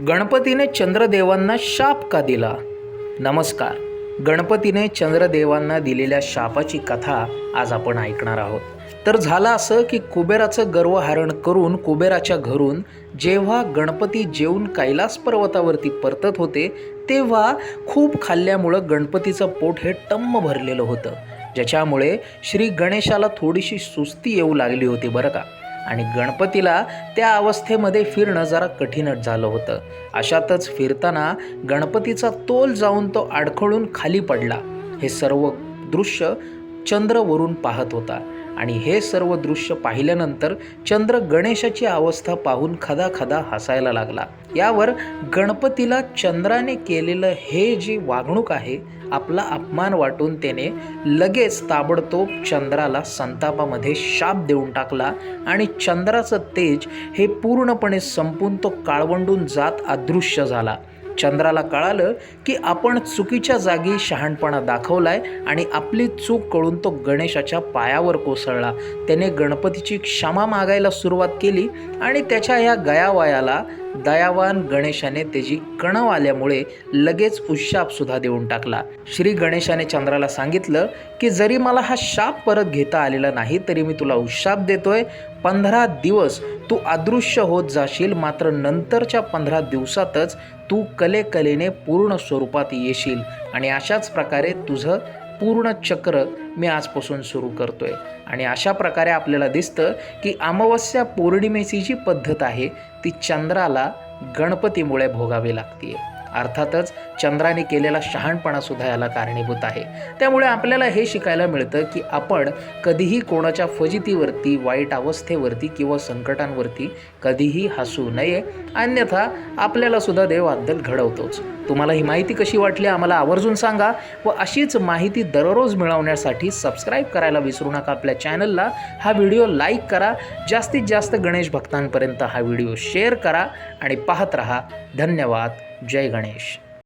गणपतीने चंद्रदेवांना शाप का दिला? नमस्कार. गणपतीने चंद्रदेवांना दिलेल्या शापाची कथा आज आपण ऐकणार आहोत. तर झालं असं की कुबेराचं गर्वहरण करून कुबेराच्या घरून जेव्हा गणपती जेवून कैलास पर्वतावरती परतत होते तेव्हा खूप खाल्ल्यामुळं गणपतीचं पोट हे टम्म भरलेलं होतं, ज्याच्यामुळे श्री गणेशाला थोडीशी सुस्ती येऊ लागली होती बरं का. आणि गणपतीला त्या अवस्थेमध्ये फिरणं जरा कठीणच झालं होतं. अशातच फिरताना गणपतीचा तोल जाऊन तो अडखळून खाली पडला. हे सर्व दृश्य चंद्र वरून पाहत होता आणि हे सर्व दृश्य पाहिल्यानंतर चंद्र गणेशाची अवस्था पाहून खदाखदा हसायला लागला. यावर गणपतीला चंद्राने केलेलं हे जी वागणूक आहे आपला अपमान वाटून त्याने लगेच ताबडतोब चंद्राला संतापामध्ये शाप देऊन टाकला आणि चंद्राचं तेज हे पूर्णपणे संपून तो काळवंडून जात अदृश्य झाला. चंद्राला कळालं की आपण चुकीच्या जागी शहाणपणा दाखवलाय आणि आपली चूक कळून तो गणेशाच्या पायावर कोसळला. त्याने गणपतीची क्षमा मागायला सुरुवात केली आणि त्याच्या या गयावयाला दयावान गणेशाने त्याची कणव आल्यामुळे लगेच उशापसुद्धा देऊन टाकला. श्री गणेशाने चंद्राला सांगितलं की जरी मला हा शाप परत घेता आलेला नाही तरी मी तुला उशाप देतोय. 15 दिवस तू अदृश्य होत जाशील, मात्र नंतरच्या 15 दिवसातच तू कलेने पूर्ण स्वरूपात येशील आणि अशाच प्रकारे तुझं पूर्ण चक्र मी आजपासून सुरू करतोय. आणि अशा प्रकारे आपल्याला दिसतं की अमावस्या पौर्णिमेची जी पद्धत आहे ती चंद्राला गणपतीमुळे भोगावी लागते. अर्थातच चंद्राने केलेला शहाणपणासुद्धा याला कारणीभूत आहे. त्यामुळे आपल्याला हे शिकायला मिळतं की आपण कधीही कोणाच्या फजितीवरती, वाईट अवस्थेवरती किंवा संकटांवरती कधीही हसू नये, अन्यथा आपल्याला सुद्धा देव अद्दल घडवतोच. तुम्हाला ही माहिती कशी वाटली आम्हाला आवर्जून सांगा व अशीच माहिती दररोज मिळवण्यासाठी सबस्क्राईब करायला विसरू नका आपल्या चॅनलला. हा व्हिडिओ लाईक करा, जास्तीत जास्त गणेश भक्तांपर्यंत हा व्हिडिओ शेअर करा आणि पाहत रहा. धन्यवाद. जय गणेश.